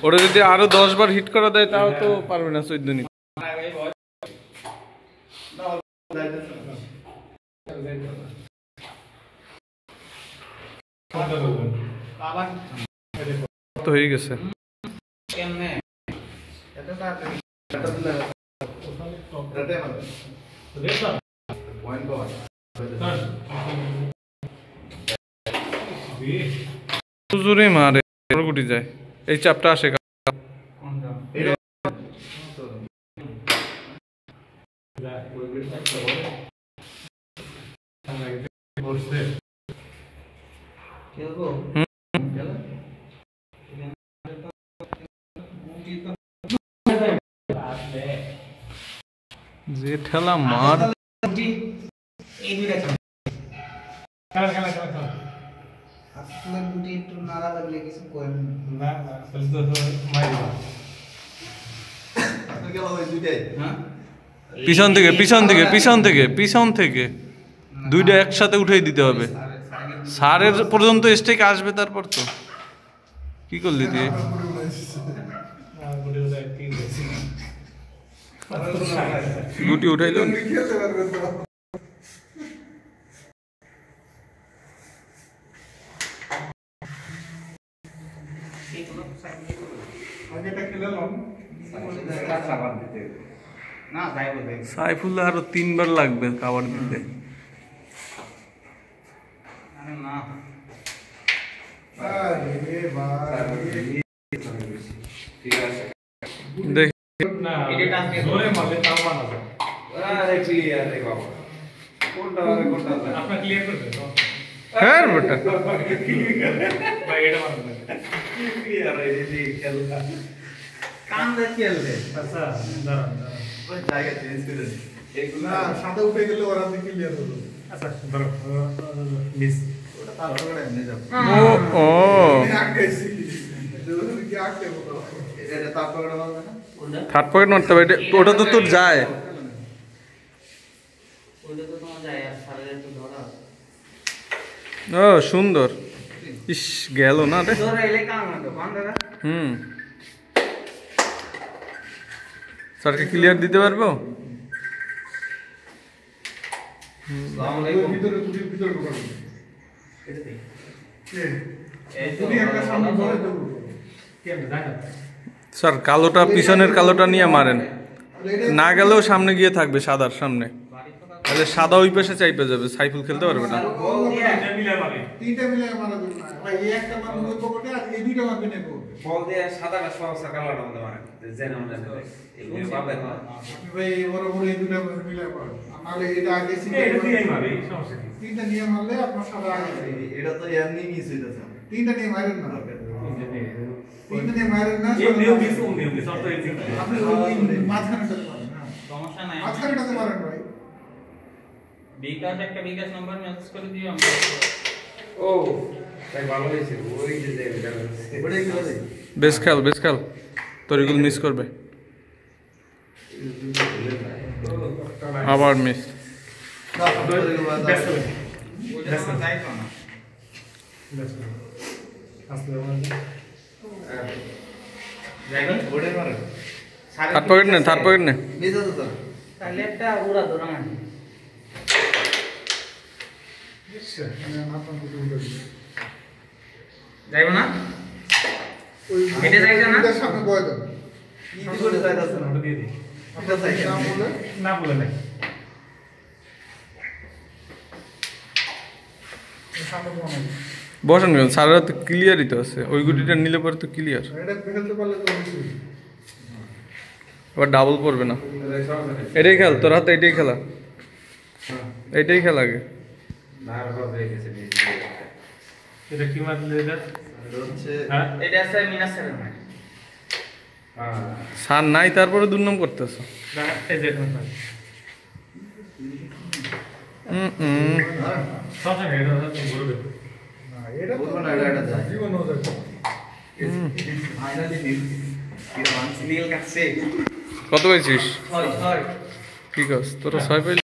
ওরা যদি আরো 10 বার হিট করা দেয় তাও তো পারবে না 14 নিতে। তো হয়ে গেছে। জোরে মারে গুটি যায়, এই চাপটা আসে যে ঠেলা মার। পিছন থেকে পিছন থেকে পিছন থেকে পিছন থেকে দুইটা একসাথে উঠাই দিতে হবে। সারের পর্যন্ত স্টেক আসবে, তারপর তো কি করলি তুই? গুটি উঠাইল। সাইফুল্লাহ আরো 3 বার লাগবে কাভার দিতে। হ্যাঁ বেটা জায়গা চেঞ্জ করে না, সাদা উঠে গেলে ওরা ক্লিয়ার হলো। আচ্ছা ধরো মিস ওটা তার ওটা এনে যাও। ও আটকাইছি কি আটকে বলো এটা তার পকেটে মারবে না, থার্ড পকেট মারতে হবে। ওটা তো তোর যায়, ওটা তো তোমার যায় আর সারের একটু ধরা। ও সুন্দর। ইস গেল না রে, ধরে এলে কাম না তো কোন দাদা। স্যারকে ক্লিয়ার দিতে পারবো? আসসালামু আলাইকুম। ভিতরে তুই ভিতরে ঢোকাবি এটা দেখ কে এই তুই একটা সামনে ধরে দেব কেন জানা। স্যার কালোটা পিছনের কালোটা নিয়ে মারেন, না গেলেও সামনে গিয়ে থাকবে সাদার সামনে, তাহলে সাদা ওই পাশে চাইপে যাবে, সাইফুল খেলতে পারবে না। তিনটা মিলে মারা যাবে না ভাই, এই একটা মারুন ওই পকেটে আর এই দুইটা মারবে নেব। বল দিয়ে সাদাটা সব কালোটা মধ্যে মারে জেনে মনে এই পাবে না ভাই বড় বড় এই দুইটা মিলে মারবে, নালে এটা আগে এটা দিয়ে মারবে সমস্যা কি। তিনটা নিয়ে মারলে আপনার সাদা আগে এটা তো এমনি মিস হইতাছে। তিনটা নিয়ে মারেন না, তিনটা নিয়ে মারেন না, এই নিউ মিস ও নিউ মিস অত এই আপনি ওই মাঝখানেটা মারেন না, সমস্যা নাই। মাঝখানেটাতে মারেন ভাই। বিকাশ একটা বিকাশ নাম্বার মেসেজ করে দিও আমরা। ও তাই ভালো হয়েছে ওই যে এটা ওটাই কি বলে বেশ খেল বেশ খেল, তরিকুল মিস করবে, আবার মিস। থার্ড পকেট নে, থার্ড পকেট নে। তাহলে একটা উড়া ধরা মানে যাইবো না, এটা যাইছে না, এটার সামনে বয় দেন। কি করে যাইতাছে না ওটা দিয়ে দিই এটা সাইড নাম বলে না বলে নাই সামনে বয়। বসেন কেন, সারা তো ক্লিয়ারই তো আছে, ওই গুটিটা নিলে পরে তো ক্লিয়ার। এটা খেলতে পারলে তো হচ্ছে। আবার ডাবল পড়বে না। এটাই খেল, তোর হাতে এটাই খেলা, এটাই খেলা আগে। না হয়ে গেছে এটা কি মারলে এটা হচ্ছে হ্যাঁ এটা আছে মিনাস স্যারের মানে সার নাই তারপরে দুর্নাম করতেছো। না এই যে এটা না সব সময় এটা তো বলবে না এটা তো বলবো না, এটা যায়। জীবন হয়ে যাবে। ফাইনালি নীল কাটছে কত পাইছিস? 6 কি কাজ তোরা 6 পাইলি?